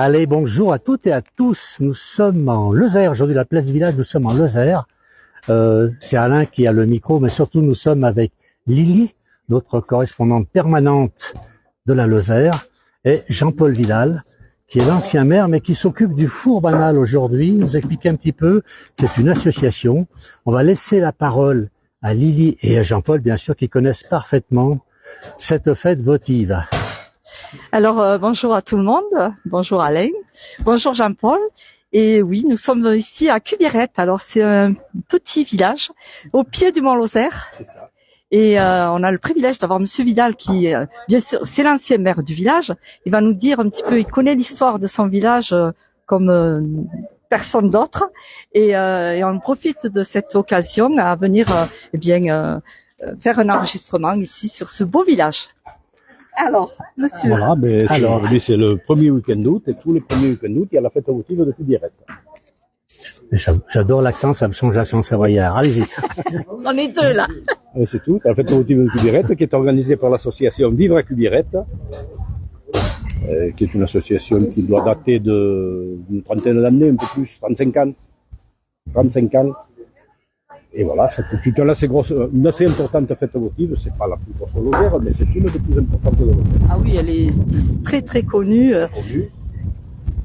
Allez, bonjour à toutes et à tous. Nous sommes en Lozère. Aujourd'hui, la place du village, nous sommes en Lozère. C'est Alain qui a le micro, mais surtout, nous sommes avec Lily, notre correspondante permanente de la Lozère, et Jean-Paul Vidal, qui est l'ancien maire, mais qui s'occupe du four banal aujourd'hui. Nous expliquer un petit peu. C'est une association. On va laisser la parole à Lily et à Jean-Paul, bien sûr, qui connaissent parfaitement cette fête votive. Alors, bonjour à tout le monde. Bonjour Alain. Bonjour Jean-Paul. Et oui, nous sommes ici à Cubirette. Alors, c'est un petit village au pied du Mont Lozère. C'est ça. Et on a le privilège d'avoir Monsieur Vidal qui, bien sûr, c'est l'ancien maire du village. Il va nous dire un petit peu, il connaît l'histoire de son village comme personne d'autre. Et on profite de cette occasion à venir faire un enregistrement ici sur ce beau village. Alors, monsieur. Voilà, lui, c'est le premier week-end d'août, et tous les premiers week-ends d'août, il y a la fête votive de Cubirette. J'adore l'accent, ça me change l'accent savoyard. Allez-y. On est deux là. C'est tout, c'est la fête votive de Cubirette qui est organisée par l'association Vivre à Cubirette, qui est une association qui doit dater d'une trentaine d'années, un peu plus, 35 ans. 35 ans. Et voilà, cette petite-là, c'est une assez importante fête votive. C'est pas la plus grosse de Lozère, mais c'est une des plus importantes de Lozère. Ah oui, elle est très très connue.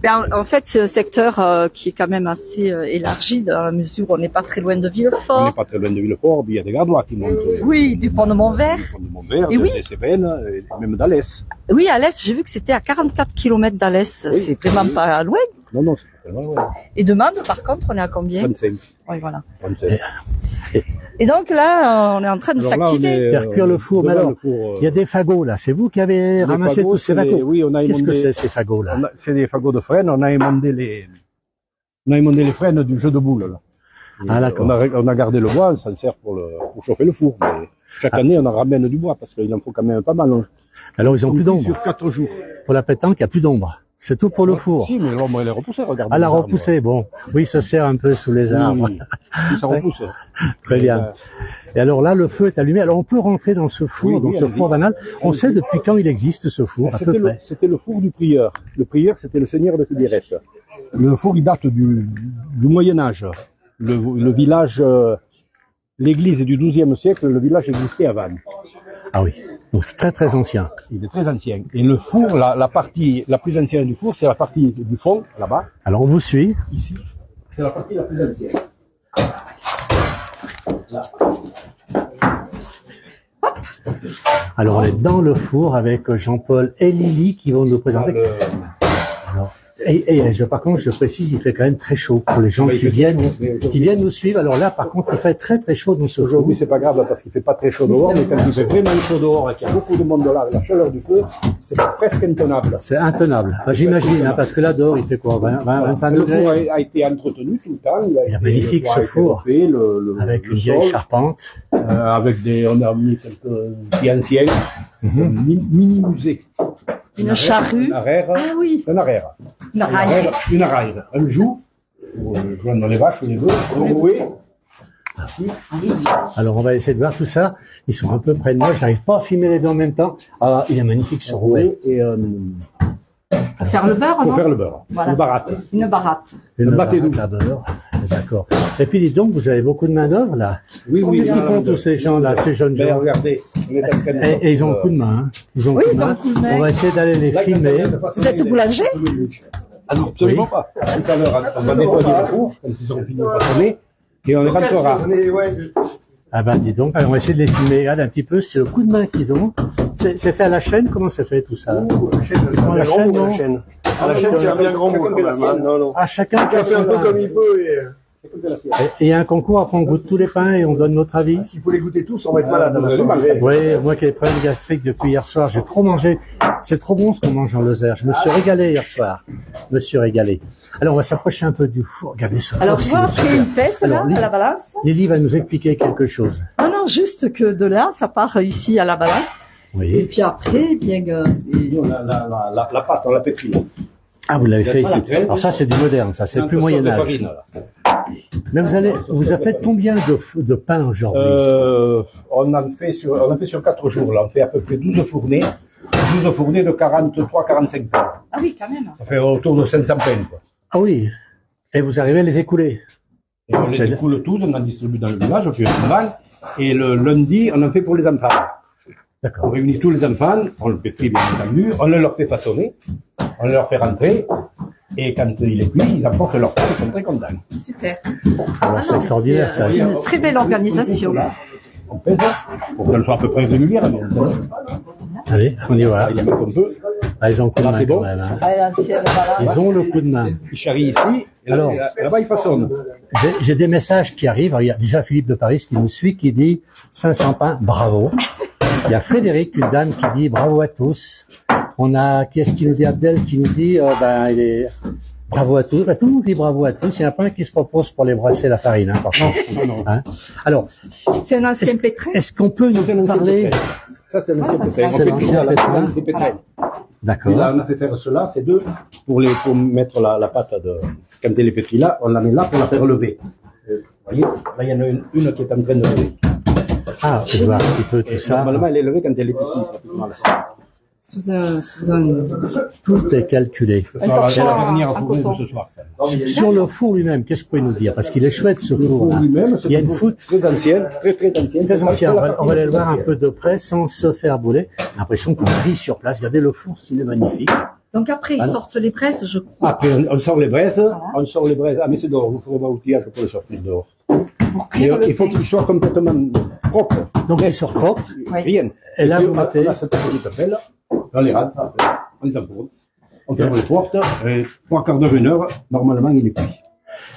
En fait, c'est un secteur qui est quand même assez élargi dans la mesure où on n'est pas très loin de Villefort. On n'est pas très loin de Villefort, il y a des Gardois qui montent. Oui, du pont de Montvert. Du pont de Montvert, Et oui. des Cévennes, et même d'Alès. Oui, Alès, j'ai vu que c'était à 44 km d'Alès. Oui. C'est vraiment pas loin. Non, c'est pas tellement loin. Et de Mende, par contre, on est à combien? 35. Oui, voilà. 35. Et donc là, on est en train de s'activer. Faire cuire le four. Mais alors, il y a des fagots là. C'est vous qui avez ramassé tous ces fagots? Oui, on a émondé. Qu'est-ce que c'est ces fagots là? C'est des fagots de frêne. On a émondé les frênes du jeu de boules. Là. Ah, d'accord. On a gardé le bois, on s'en sert pour chauffer le four. Mais chaque année, on en ramène du bois parce qu'il en faut quand même pas mal. Alors, ils ont plus d'ombre. Sur 4 jours. Pour la pétanque, il n'y a plus d'ombre. C'est tout pour le four. Si, mais l'ombre, elle est repoussée, regardez. Ah, la repoussée, bon. Oui, il se sert un peu sous les arbres. Oui, ça repousse. Très bien. Et alors là, le feu est allumé. Alors, on peut rentrer dans ce four, dans ce four banal. On sait depuis quand il existe, ce four, à peu près. C'était le four du prieur. Le prieur, c'était le seigneur de Cubirette. Le four, il date du Moyen-Âge. Le village, l'église est du XIIe siècle, le village existait avant. Ah oui. Donc, très, très ancien. Il est très ancien. Et le four, la partie la plus ancienne du four, c'est la partie du fond, là-bas. Alors, on vous suit. Ici. C'est la partie la plus ancienne. Là. Alors, on est dans le four avec Jean-Paul et Lily qui vont nous présenter. Alors, et par contre, je précise, il fait quand même très chaud pour les gens qui viennent nous suivre. Alors là, par contre, il fait très très chaud dans ce four. Aujourd'hui, c'est pas grave parce qu'il fait pas très chaud dehors, mais quand il fait vraiment chaud dehors et qu'il y a beaucoup de monde là, avec la chaleur du feu, c'est presque intenable. C'est intenable. Enfin, j'imagine, parce que là, dehors, il fait quoi, 25 degrés? Le four a été entretenu tout le temps. Il est magnifique ce four, avec une vieille charpente. On a mis quelques pieds anciens, mini-musée. Une charrue. Une arère. Ah oui. Un arère. Une araille. Une araille. Un joug. Dans les vaches ou les bœufs. Alors, on va essayer de voir tout ça. Ils sont un peu près de moi. J'arrive pas à filmer les deux en même temps. Ah, il est magnifique ce rouet. Pour faire le beurre, non? Pour faire le beurre. Voilà. Une baratte. Une baratte. Une baratte à beurre. D'accord. Et puis, dites donc, vous avez beaucoup de main-d'œuvre, là. Oui. Qu'est-ce qu'ils font, tous ces gens-là, ces jeunes gens? Regardez. Et ils ont un coup de main. Ils ont un coup de main. On va essayer d'aller les filmer. Vous êtes boulanger? Ah non, absolument pas. Tout à l'heure, on va nettoyer le four, quand ils auront fini de façonner, et on les rentrera. Ah ben, dis donc, on va essayer de les filmer. Regarde un petit peu, c'est le coup de main qu'ils ont. C'est fait à la chaîne? Comment c'est fait tout ça? Ils font à la chaîne, non? À la chaîne, c'est un bien grand mot quand même. Non. Ah, chacun fait un peu comme il peut. Et il y a un concours, après on goûte tous les pains et on donne notre avis. S'il faut les goûter tous, on va être malade. Oui, moi qui ai des problèmes gastriques depuis hier soir, j'ai trop mangé. C'est trop bon ce qu'on mange en Lozère. Je me suis régalé hier soir. Je me suis régalé. Alors on va s'approcher un peu du four. Regardez ce four. Alors tu vois, après une pèse là, à la balance. Lily va nous expliquer quelque chose. Non, juste que de là, ça part ici à la balance. Oui. Et puis après, bien la pâte, on l'a pétrie. Ah, vous l'avez fait ici. Alors ça, c'est du moderne, ça, c'est plus Moyen-Âge. Mais vous avez fait combien de pain aujourd'hui? On en fait sur 4 jours, là. On fait à peu près 12 fournées. 12 fournées de 43-45 pains. Ah oui, quand même. Ça fait autour de 500 pains, quoi. Ah oui. Et vous arrivez à les écouler. Et on les écoule tous, on en distribue dans le village, puis on vend. Et le lundi, on en fait pour les enfants. On D'accord. réunit tous les enfants, on le pétrit bien entendu, on le leur fait façonner, on leur fait rentrer, et quand il est cuit, ils apportent leur pain, ils sont très contents. Super. Alors, c'est extraordinaire, ça. C'est une très belle organisation. Voilà. On fait ça, pour qu'elle soit à peu près régulière. Donc, Allez, on y va. il y a un peu. Ah, ils ont le coup de Là, main c'est quand bon. même, hein. Ah, l'ancienne, voilà. Ils ont le coup de main. Ils charrient ici, et là, Alors. là-bas, ils façonnent. J'ai des messages qui arrivent. Il y a déjà Philippe de Paris qui nous suit, qui dit 500 pains, bravo. Il y a Frédéric, une dame, qui dit bravo à tous. On a, qui est-ce qui nous dit, Abdel, qui nous dit, il est, bravo à tous. Ben, tout le monde dit bravo à tous. Il y en a pas un qui se propose pour les brasser la farine, hein, par contre. Non. Hein. Alors, C'est un ancien pétrin. est-ce qu'on peut Ça, c'est nous l'ancien parler? pétrin. Ça, c'est l'ancien ça, pétrin. c'est On fait l'ancien tout ça, là, pétrin. c'est pétrin. Et là, D'accord. on a fait faire cela, c'est deux, pour mettre la pâte de, quand elle est pétrie là, on la met là pour la faire lever. Vous voyez, là, il y en a une qui est en train de lever. Ah, je vois un petit peu Et tout ça. normalement, elle est levée quand elle est ici, pratiquement là. Sous un... Tout est calculé. Ce soir, torchon la dernière en fournée de coton. ce soir. ça. Sur le four lui-même, qu'est-ce que vous pouvez nous dire? Parce qu'il est chouette, ce Le four. four Là. lui-même, c'est Il y a une four foot très ancienne, très ancienne. très ancien. C'est On va aller le voir un ancienne. peu de près sans se faire brûler. L'impression qu'on vit sur place. Regardez le four, s'il est magnifique. Donc après, ils Alors. sortent les presses, je crois. Après, on sort les braises, Ah, mais c'est dehors, il faut avoir outillage pour le sortir dehors. Pour Et cuire le il faut pain. qu'il soit complètement propre. Donc, il sort propre. Oui. Rien. Et là, puis, vous on a- mettez- on a cette petite pelle, on les rentre, on les enfourne. On ferme les portes, et 3/4 d'heure, 1 heure, normalement, il est cuit.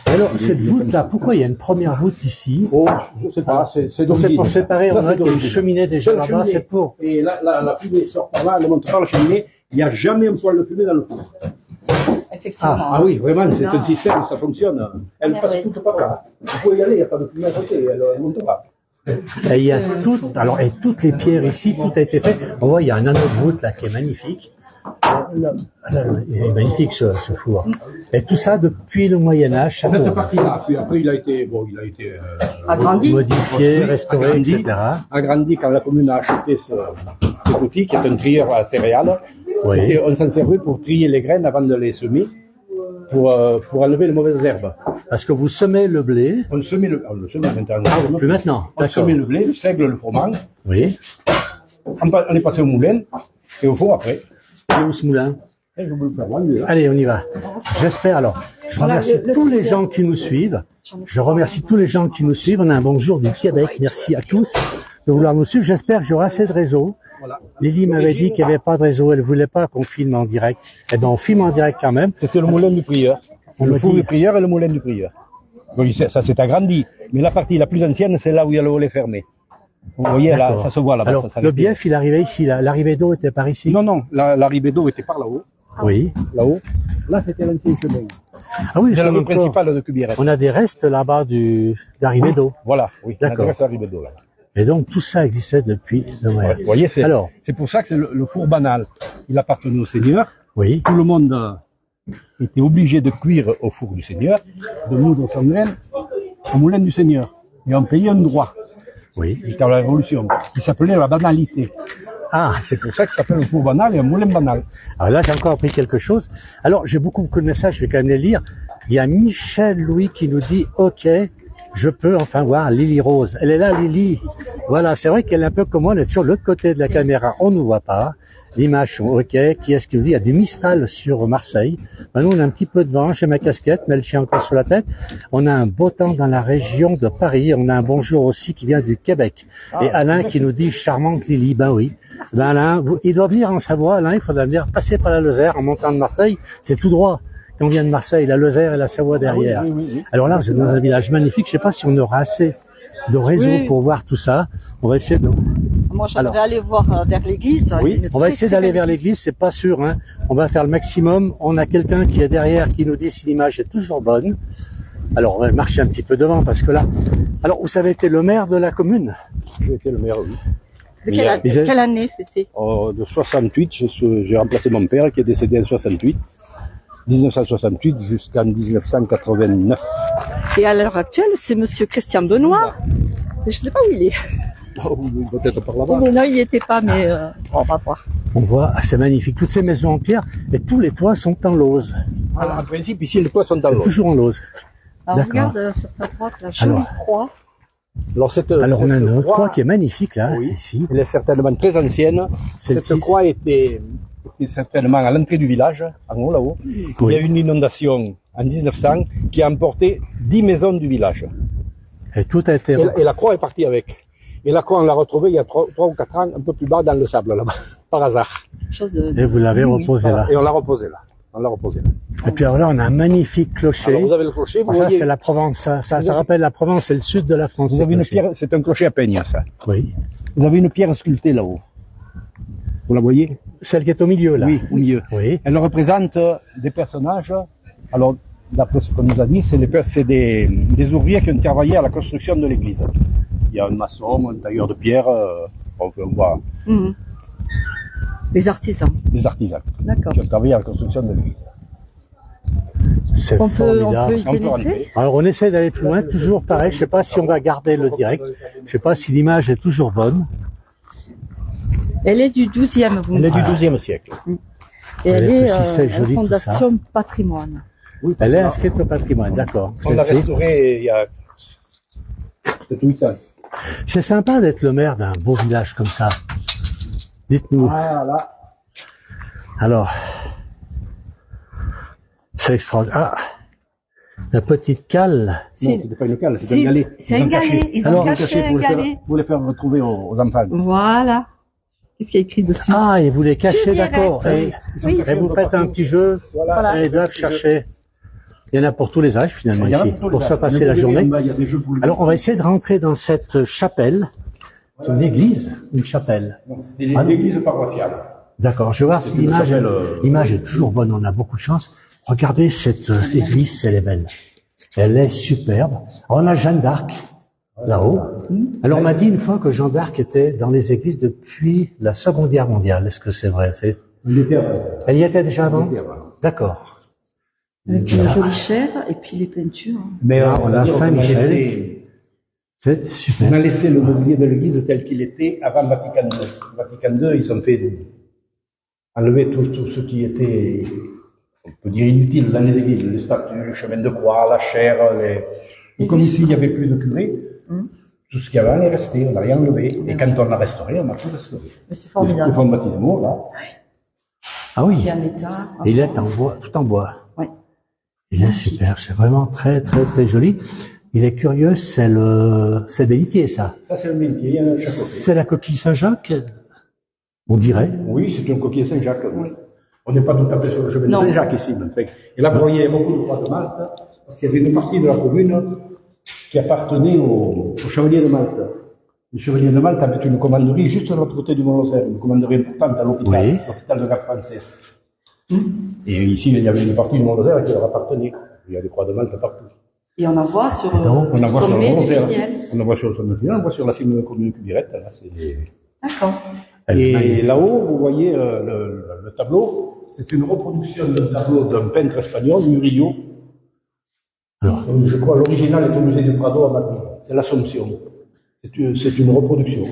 Alors, cette voûte-là, pourquoi il y a une première voûte ici? Oh, je sais pas, c'est Donc, c'est pour séparer, Ça, on a c'est qu'il y a une d'origine. cheminée déjà C'est la là-bas, cheminée. c'est pour. Et là, la fumée sort par là, elle monte par la cheminée. Il n'y a jamais un poil de fumée dans le four. Effectivement. Ah oui, vraiment, c'est Non. un système, ça fonctionne. Elle Ah, passe oui. toute par là. Vous pouvez y aller, il n'y a pas de fumée à côté, elle monte pas. Et il y a alors, et toutes les pierres ici, tout a été fait. On voit, il y a un anneau de voûte là qui est magnifique. Là, il est magnifique ce four. Et tout ça depuis le Moyen-Âge, ça Cette partie-là, puis après, il a été Agrandi. modifié, restauré, agrandi. etc. agrandi quand la commune a acheté cet outil, qui est un trieur à céréales. Oui. On s'en servait pour trier les graines avant de les semer, pour enlever les mauvaises herbes. Parce que vous semez le blé. On le semait maintenant. Plus maintenant. On D'accord. semait le blé, le seigle, le froment. Oui. On est passé au moulin et au four après. Et où ce moulin? Et je vous le faire, là, lui, là. Allez, on y va. J'espère alors. Je remercie tous les gens qui nous suivent. Je remercie tous les gens qui nous suivent. On a un bonjour du Québec. Merci à tous de vouloir nous suivre. J'espère que j'aurai assez de réseau. Voilà. Lily m'avait dit qu'il n'y avait pas de réseau. Elle voulait pas qu'on filme en direct. Eh ben, on filme en direct quand même. C'était le moulin du prieur. On Le me four dit- du prieur et le moulin du prieur. Donc, ça s'est agrandi. Mais la partie la plus ancienne, c'est là où il y a le volet fermé. Vous voyez, là, D'accord. ça se voit là-bas. Alors, ça le s'arrête. bief, il arrivait ici. L'arrivée d'eau était par ici. Non, l'arrivée d'eau était par là-haut. Oui. Là-haut. Là, c'était l'ancien chemin. Ah oui, C'est la encore. rue principale de Cubierette. On a des restes là-bas d'arrivée d'eau. Voilà, oui. D'accord. C'est l'arrivée d'eau, là. Et donc, tout ça existait depuis le Moyen. Vous voyez, Alors. c'est pour ça que c'est le four banal. Il appartenait au Seigneur. Oui. Tout le monde était obligé de cuire au four du Seigneur, de moudre son graine au moulin du Seigneur. Et on payait un droit Oui. jusqu'à la Révolution, qui s'appelait la banalité. Ah. C'est pour ça que ça s'appelle un four banal et un moulin banal. Alors là, j'ai encore appris quelque chose. Alors, j'ai beaucoup de messages, je vais quand même les lire. Il y a Michel Louis qui nous dit, OK, je peux enfin voir Lily Rose. Elle est là, Lily. Voilà, c'est vrai qu'elle est un peu comme moi, elle est sur l'autre côté de la caméra, on ne voit pas. L'image sont OK. Qui est-ce qui nous dit? Il y a des Mistral sur Marseille. Nous, on a un petit peu de vent, j'ai ma casquette, mais elle tient encore sur la tête. On a un beau temps dans la région de Paris. On a un bonjour aussi qui vient du Québec. Et Alain qui nous dit, charmante Lily. Ben oui. Ben Alain, il doit venir en Savoie. Alain, il faudra venir passer par la Lozère en montant de Marseille. C'est tout droit. Quand on vient de Marseille, la Lozère et la Savoie derrière. Oui. Alors là, vous êtes dans un village magnifique. Je sais pas si on aura assez de réseau Oui. pour voir tout ça. On va essayer de... Moi, Alors. j'aimerais aller voir vers l'église. Oui, Une on va très, essayer très d'aller belle vers l'église, c'est pas sûr, hein. On va faire le maximum. On a quelqu'un qui est derrière qui nous dit si l'image est toujours bonne. Alors, on va marcher un petit peu devant parce que là... Alors, vous avez été le maire de la commune? J'ai été le maire, oui. De Il y a- quelle année c'était? De 68, j'ai remplacé mon père qui est décédé en 68. 1968 jusqu'en 1989. Et à l'heure actuelle, c'est monsieur Christian Benoît. Je sais pas où il est. Peut-être par là-bas. Oh, non, il n'y était pas, mais on va voir. On voit, ah, c'est magnifique. Toutes ces maisons en pierre et tous les toits sont en lauze. En principe, ici, les toits sont en C'est l'eau. toujours en lauze. Alors, D'accord. regarde sur ta droite la jolie Alors. croix. Alors, On a une autre croix croix, qui est magnifique là, Oui. ici. elle est certainement très ancienne. Celle-ci, Cette croix était certainement à l'entrée du village, en haut là-haut. Oui. Il y a eu une inondation en 1900 qui a emporté 10 maisons du village. Et tout a été. Et la croix est partie avec. Et la croix, on l'a retrouvée il y a 3 ou 4 ans, un peu plus bas dans le sable là-bas, par hasard. Et vous l'avez Oui. reposé là. Et on l'a reposée là. On l'a reposée là. Et puis alors là, on a un magnifique clocher. Alors vous avez le clocher, vous Ah, ça, voyez, c'est la Provence. Ça rappelle la Provence, c'est le sud de la France. vous ce avez une clocher. pierre, c'est un clocher à peigne ça. Oui. Vous avez une pierre sculptée là-haut. Vous la voyez? Celle qui est au milieu là. Oui, au milieu. Oui. Elle représente des personnages. Alors, d'après ce qu'on nous a dit, c'est des ouvriers qui ont travaillé à la construction de l'église. Il y a un maçon, un tailleur de pierre, on voit Mhm. Les artisans. des artisans D'accord. qui ont travaillé à la construction de l'église. C'est On peut y formidable. On peut pénétrer. rentrer. Alors on essaie d'aller plus loin, toujours pareil. Je sais pas si on va garder le direct. Je sais pas si l'image est toujours bonne. Elle est du 12e, vous me Elle est dites. du XIIe siècle. Et elle Elle est est aussi, c'est joli, tout Fondation Patrimoine. Oui, Elle est inscrite au patrimoine, d'accord. On l'a Celle-ci. restaurée il y a 8 ans. C'est sympa d'être le maire d'un beau village comme ça. Dites-nous. Voilà. Alors, c'est extraordinaire. Ah, la petite cale. Non, c'était pas une cale, c'est Si, un galet. c'est Ils un ont galet. caché. Ils ont Alors, caché un pour galet. les faire retrouver aux enfants. Voilà. Qu'est-ce qu'il y a écrit dessus? Ah, et vous les cachez, Cubillerette. d'accord. Et, Oui. et vous faites un petit jeu. Voilà. Et ils doivent chercher. Il y en a pour tous les âges finalement Il y en a ici, tous les pour se âges. passer Le la bébé, journée. en bas, il y a des jeux pour les Alors, on va essayer de rentrer dans cette chapelle. C'est une église, une chapelle. Non, c'était l'église paroissiale. D'accord, je vais voir si une l'image chapelle, l'image est toujours bonne, on a beaucoup de chance. Regardez cette église, elle est belle. Elle est superbe. Alors, on a Jeanne d'Arc, là-haut. Alors, on m'a dit une fois que Jeanne d'Arc était dans les églises depuis la Seconde Guerre mondiale. Est-ce que c'est vrai? Elle y était déjà avant? D'accord. Avec une jolie chair et puis les peintures. Mais Là, on a Saint-Michel. C'est On super. a laissé le mobilier de l'église tel qu'il était avant Vatican II. Vatican II, ils ont fait enlever tout ce qui était, on peut dire, inutile dans les églises, les statues, le chemin de croix, la chaire, Et comme ici, il n'y avait plus de curé, tout ce qu'il y avait est resté, on n'a rien enlevé. Et quand on l'a restauré, on a tout restauré. Mais c'est Les formidable. fonds baptismaux, là. Ah oui, Qui est en état. il est en bois, tout en bois. Oui. Il est super, c'est vraiment très très très joli. Il est curieux, c'est des litiers ça. Ça, c'est le métier, il y en a de chaque côté. C'est la coquille Saint-Jacques, on dirait. Oui, c'est un coquille Saint-Jacques. Oui. On n'est pas tout à fait sur le chemin de Non. Saint-Jacques ici. Mais en fait. Et là, vous voyez beaucoup de croix de Malte, parce qu'il y avait une partie de la commune qui appartenait aux chevaliers de Malte. Les chevaliers de Malte avaient une commanderie juste de l'autre côté du Mont-Lozère, une commanderie importante à l'hôpital, Oui. l'hôpital de Cap-Française. Et ici, il y avait une partie du Mont-Lozère qui leur appartenait. Il y a des croix de Malte partout. Et on en voit sur Donc, On en le voit sur le sommet du Mont-Lozère, Finiels. on en voit sur le sommet du Finiels, on voit sur la cime de la commune de Cubirette. Là, D'accord. Elle est Et magnifique. là-haut, vous voyez le tableau. C'est une reproduction d'un tableau d'un peintre espagnol, Murillo. Alors. Je crois l'original est au musée du Prado à Madrid. C'est l'Assomption. C'est une reproduction.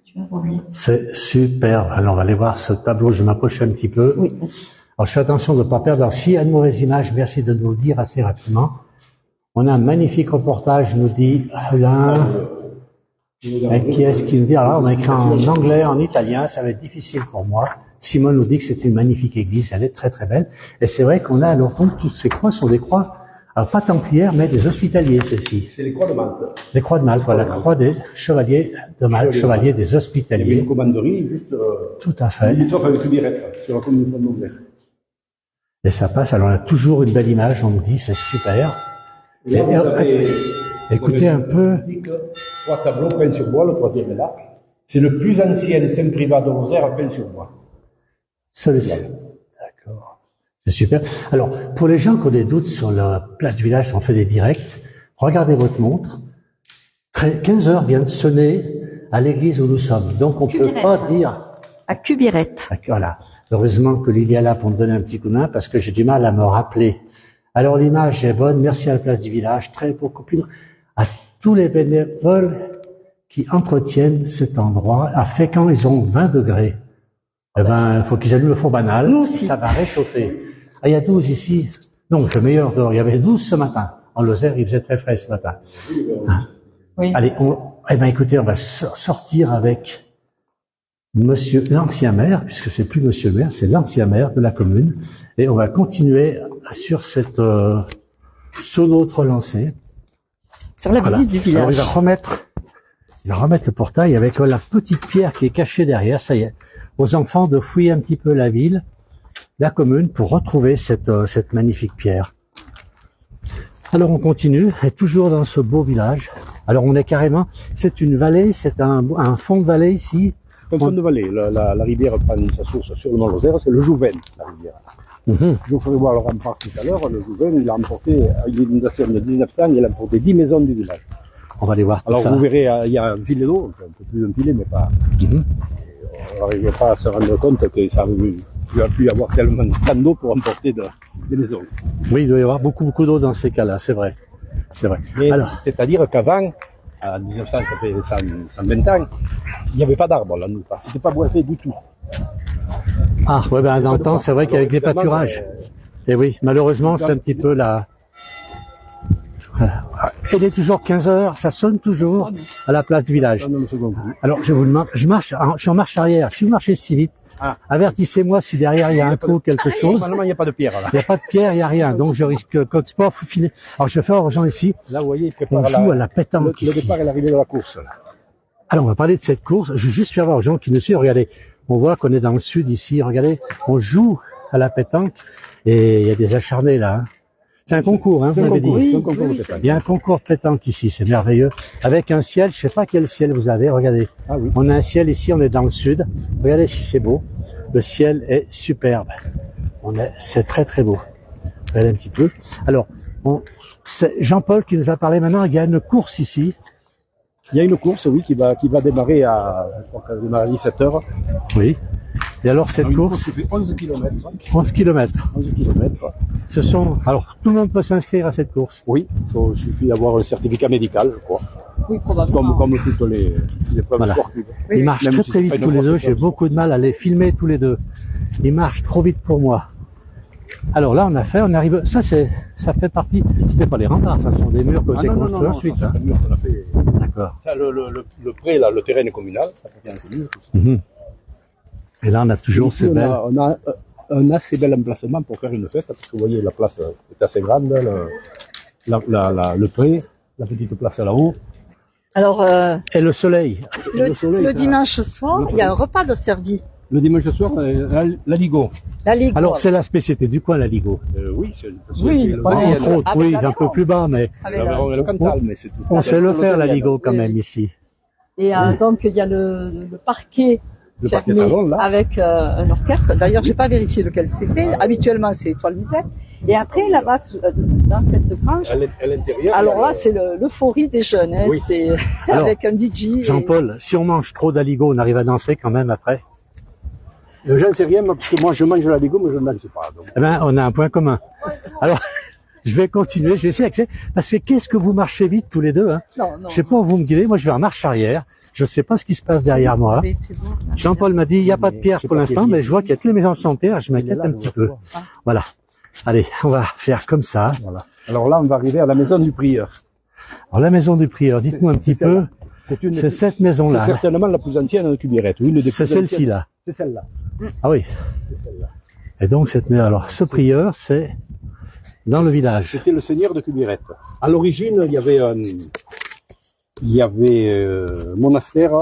Tu vas voir. C'est super. Alors on va aller voir ce tableau, je m'approche un petit peu. Oui, merci. Alors je fais attention de ne pas perdre. Alors s'il y a une mauvaise image, merci de nous le dire assez rapidement. On a un magnifique reportage, nous dit Alain. Et qui est-ce qui nous dit? Alors là, on a écrit en anglais, en italien, ça va être difficile pour moi. Simone nous dit que c'est une magnifique église, elle est très très belle. Et c'est vrai qu'on a à leur compte, toutes ces croix sont des croix, alors pas templières, mais des hospitaliers, celles-ci. C'est les croix de Malte. Les croix de Malte, voilà, la croix des chevaliers de Malte, chevaliers des Il y avait hospitaliers. une commanderie juste Tout à fait. limitrophe avec Cubirette, sur la commune de Mont-Lozère. Et ça passe, alors on a toujours une belle image, on nous dit, c'est super. Et là, vous avez- Écoutez un peu. Trois tableaux peints sur bois, le troisième est là. C'est le plus ancien saint privat de Lozère peint sur bois. Celui-ci. D'accord. C'est super. Alors, pour les gens qui ont des doutes sur la place du village, on fait des directs, regardez votre montre. 15 heures vient de sonner à l'église où nous sommes. Donc, on ne peut pas dire... À Cubirette. Voilà. Heureusement que Lily est là pour me donner un petit coup de main parce que j'ai du mal à me rappeler. Alors, l'image est bonne. Merci à la place du village. Très beaucoup plus. À tous les bénévoles qui entretiennent cet endroit à Fécamp, ils ont 20 degrés. Eh ben, il faut qu'ils allument le four banal. Nous aussi. Ça va réchauffer. Ah, il y a 12 ici. Non, il fait meilleur dehors. Il y avait 12 ce matin. En Lozère, il faisait très frais ce matin. Oui. Allez, eh ben, écoutez, on va sortir avec monsieur l'ancien maire, puisque c'est plus monsieur le maire, c'est l'ancien maire de la commune. Et on va continuer sur cette, sur notre lancée. Sur la visite du village. Alors, il va remettre le portail avec la petite pierre qui est cachée derrière. Ça y est. Aux enfants de fouiller un petit peu la ville, la commune, pour retrouver cette magnifique pierre. Alors on continue, et toujours dans ce beau village. Alors on est carrément, c'est une vallée, c'est un fond de vallée ici. Un fond de vallée, la rivière prend sa source sur le Mont Lozère, c'est le Jouven, la rivière. Je vous ferai voir le rempart tout à l'heure. Le Jouven, il a emporté, à l'inondation de 1900, il a emporté 10 maisons du village. On va aller voir tout alors ça. Vous verrez, il y a un filet d'eau, un peu plus d'un filet, mais pas... On n'arrive pas à se rendre compte que ça a pu y avoir tellement d'eau pour emporter des maisons. Oui, il doit y avoir beaucoup d'eau dans ces cas-là, c'est vrai. C'est vrai. C'est-à-dire qu'avant, à 1900, ça fait 120 ans, il n'y avait pas d'arbres là, nous. C'était pas boisé du tout. Ah, ouais, ben, dans le temps, c'est vrai qu'avec les pâturages. Et oui, malheureusement, c'est un petit peu la... Il est toujours 15 heures, ça sonne toujours à la place du village. Alors, je vous demande, je suis en marche arrière. Si vous marchez si vite, avertissez-moi si derrière il y a un trou ou quelque chose. Normalement, il n'y a pas de pierre là. Il n'y a pas de pierre, il n'y a rien. Donc, je risque, quand sport, faut filer. Alors, je vais faire aux gens ici. Là, vous voyez, on joue à la pétanque le départ et l'arrivée de la course. Là. Alors, on va parler de cette course. Je vais juste faire voir aux gens qui nous suivent. Regardez, on voit qu'on est dans le sud ici. Regardez, on joue à la pétanque et il y a des acharnés là. Hein. C'est un concours, hein, vous m'avez dit. Il y a un concours de pétanque ici, c'est merveilleux. Avec un ciel, je sais pas quel ciel vous avez, regardez. Ah oui. On a un ciel ici, on est dans le sud. Regardez si c'est beau. Le ciel est superbe. C'est très très beau. Regardez un petit peu. Alors, c'est Jean-Paul qui nous a parlé maintenant, il y a une course ici. Il y a une course, oui, qui va démarrer à 17h. Oui. Et alors cette course, qui fait 11 km. 11 km. 11 km. Alors tout le monde peut s'inscrire à cette course. Oui, il suffit d'avoir un certificat médical, je crois. Oui, probablement. Comme toutes les épreuves sportives. Ils marchent très vite tous les deux, j'ai beaucoup de mal à les filmer tous les deux. Ils marchent trop vite pour moi. Alors là, on arrive, ça fait partie, c'était pas les remparts, ça sont des murs qui ont été construits ensuite. C'est un mur qu'on a fait. D'accord. Ça, le pré, là, le terrain est communal, ça fait 15 murs. Et là, on a toujours ces belles... On a un assez bel emplacement pour faire une fête, parce que vous voyez, la place est assez grande, le pré, la petite place là-haut. Alors, et le soleil. Le dimanche soir, il y a un repas de servi. Le dimanche soir, la Ligo. La Ligo. Alors, c'est la spécialité du coin, la Ligo. Oui, c'est entre autres, oui, un peu plus bas, mais... Le Cantal, mais c'est tout. On sait le faire, la Ligo, quand même, ici. Et donc, il y a le parquet. Le parquet salon, là. Avec un orchestre. D'ailleurs, j'ai pas vérifié lequel c'était. Habituellement, c'est Étoile Musette. Et après, là-bas, dans cette branche. À l'intérieur. Alors là, c'est l'euphorie des jeunes. Hein. Oui. C'est avec un DJ. Jean-Paul, si on mange trop d'aligo, on arrive à danser quand même après? Je ne sais rien, parce que moi, je mange l'aligo, mais je ne danse pas. Donc. Eh ben, on a un point commun. Alors, je vais continuer, je vais essayer d'accéder. Parce que qu'est-ce que vous marchez vite tous les deux, hein? Non. Je sais pas où vous me guidez. Moi, je vais en marche arrière. Je ne sais pas ce qui se passe derrière moi. Jean-Paul m'a dit, il n'y a pas de pierre pour l'instant, mais je vois qu'il y a toutes les maisons sans pierre, je m'inquiète un petit peu. Voilà. Allez, on va faire comme ça. Voilà. Alors là, on va arriver à la maison du prieur. Alors, la maison du prieur, dites-moi un petit peu. C'est cette maison-là. C'est certainement la plus ancienne de Cubirette. Oui, c'est celle-ci-là. C'est celle-là. Ah oui. Et donc, alors, ce prieur, c'est dans le village. C'était le seigneur de Cubirette. À l'origine, il y avait un monastère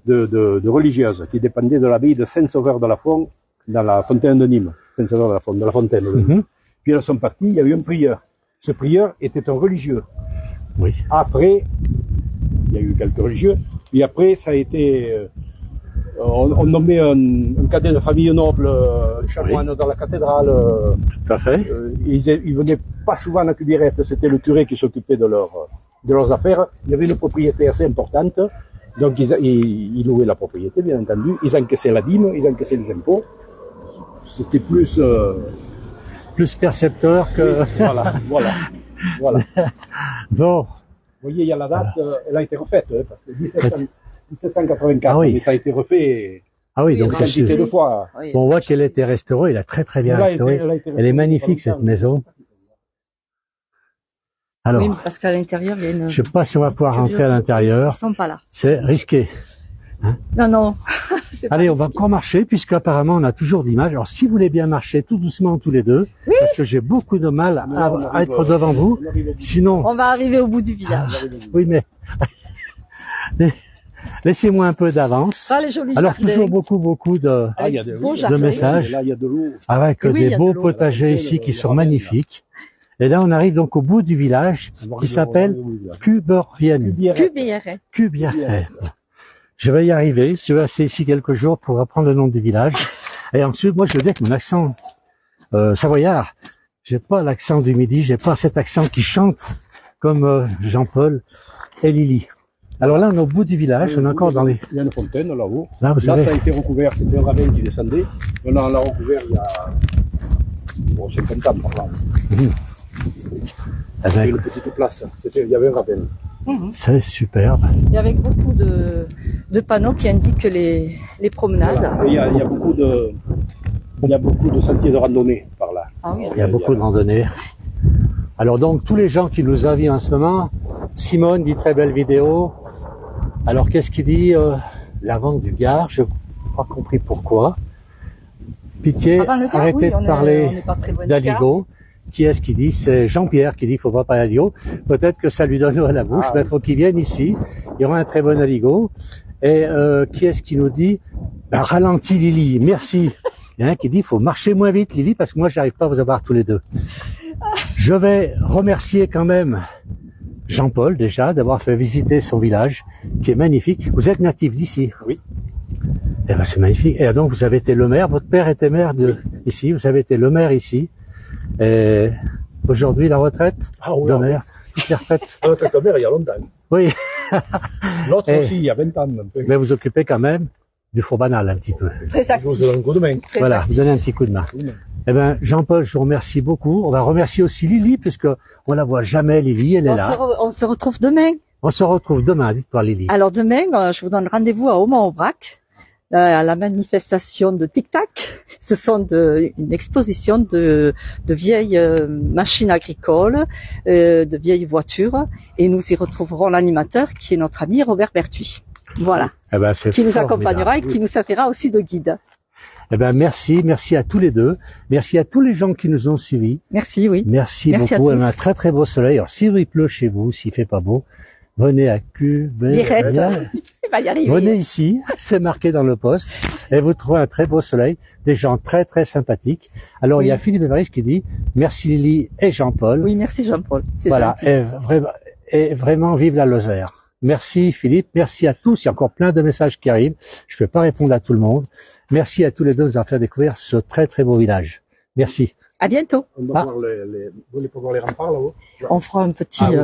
de religieuses qui dépendait de l'abbaye de Saint-Sauveur de la Font, dans la fontaine de Nîmes. Saint-Sauveur de la Font, de la fontaine de Nîmes. Puis elles sont parties, il y a eu un prieur. Ce prieur était un religieux. Oui. Après, il y a eu quelques religieux, puis après, ça a été... on nommait un cadet de famille noble, chanoine dans la cathédrale. Tout à fait. Ils venaient pas souvent à Cubirette, c'était le curé qui s'occupait de leurs affaires. Il y avait une propriété assez importante, donc ils louaient la propriété, bien entendu. Ils encaissaient la dîme, ils encaissaient les impôts. C'était plus... Plus percepteur que... Oui, voilà. Bon, Vous voyez, il y a la date, elle a été refaite, parce que 1784, Ah oui. mais ça a été refait Ah oui, Oui, donc une c'est quantité de fois. Oui. bon, on voit qu'elle a été restaurée, elle a très très bien Elle a été- restaurée. elle a été Elle est restaurée magnifique pendant cette maison. Alors, Oui, parce qu'à l'intérieur, il y a une... je sais pas si on va pouvoir rentrer à curiosité. l'intérieur. Ils sont pas là. C'est risqué. Non, non. C'est pas Allez, on va risqué. encore marcher, puisqu'apparemment on a toujours d'image. Alors, si vous voulez bien marcher tout doucement tous les deux, parce que j'ai beaucoup de mal à être devant vous. Sinon, On va arriver au bout du village. oui, mais laissez-moi un peu d'avance. Ah, les jolis Alors, jardins. toujours beaucoup de Ah, il y a des Beaux oui, jardins. messages. Là, il y a de l'eau. avec Oui, il y des a beaux de l'eau. potagers ici qui sont magnifiques. Et là, on arrive donc au bout du village qui s'appelle Kubervien. QBRN. Kubervien. Je vais y arriver. Je vais rester ici quelques jours pour apprendre le nom du village. Et ensuite, moi, je veux dire que mon accent savoyard, j'ai pas l'accent du Midi, j'ai pas cet accent qui chante comme Jean-Paul et Lily. Alors là, on est au bout du village, on est encore dans les... Il y a une fontaine là-haut. Là, vous Là, ça a savez, été recouvert, c'était un ravin qui descendait. On l'a recouvert il y a 50 ans par là. eh C'était ben, une petite place. Il y avait un ravin. c'est superbe. Et avec beaucoup de panneaux qui indiquent les promenades. Voilà. Et il y a beaucoup de... Il y a beaucoup de sentiers de randonnée par là. Ah oui. Il y a beaucoup de randonnées. Alors donc, tous les gens qui nous envient en ce moment, Simone dit très belle vidéo. Alors, qu'est-ce qu'il dit la vente du Gard, je n'ai pas compris pourquoi. Pitié, Avant le Gard, arrêtez oui, de on parler est pas très loin du d'Aligo. Qui est-ce qui dit? C'est Jean-Pierre qui dit qu'il faut pas parler d'Aligo. Peut-être que ça lui donne l'eau à la bouche, mais il faut qu'il vienne ici. Il y aura un très bon Aligo. Et qui est-ce qui nous dit ralentis Lily, merci. Il y en a un qui dit il faut marcher moins vite Lily, parce que moi j'arrive pas à vous avoir tous les deux. Je vais remercier quand même Jean-Paul déjà d'avoir fait visiter son village, qui est magnifique. Vous êtes natif d'ici? Oui. Eh ben c'est magnifique. Et donc vous avez été le maire, votre père était maire ici, vous avez été le maire ici. Et aujourd'hui la retraite Ah oui, de ah oui. maire, toutes les retraites. Ah, ta mère, il y a longtemps. Oui, L'autre Eh. aussi, il y a 20 ans. Un peu. mais vous occupez quand même du four banal un petit peu. Très actif. Je donne un coup de main. Très Voilà, actif. vous donnez un petit coup de main. Eh ben, Jean-Paul, je vous remercie beaucoup. On va remercier aussi Lily, puisque on la voit jamais, Lily, elle est là. On se retrouve demain. On se retrouve demain, dites-moi Lily. Alors demain, je vous donne rendez-vous à Aumont-Aubrac, à la manifestation de Tic Tac. Ce sont une exposition de vieilles machines agricoles, de vieilles voitures, et nous y retrouverons l'animateur qui est notre ami Robert Berthuis. Voilà, Eh ben, c'est qui nous formidable. accompagnera et qui nous servira aussi de guide. Eh ben, merci à tous les deux. Merci à tous les gens qui nous ont suivis. Merci, oui. Merci Merci à beaucoup. tous. On a un très très beau soleil. Alors, s'il pleut chez vous, s'il fait pas beau, venez à Direct. venez- Il va y arriver. Venez ici, c'est marqué dans le poste, et vous trouvez un très beau soleil, des gens très très sympathiques. Alors il y a Oui. Philippe Évariste qui dit merci Lily et Jean-Paul. Oui, merci Jean-Paul. C'est Voilà, gentil. et vraiment vive la Lozère. Merci Philippe, merci à tous. Il y a encore plein de messages qui arrivent. Je ne peux pas répondre à tout le monde. Merci à tous les deux de nous avoir fait découvrir ce très très beau village. Merci. À bientôt. On doit voir vous voulez pas voir les remparts là-haut? On fera un petit, Ah oui.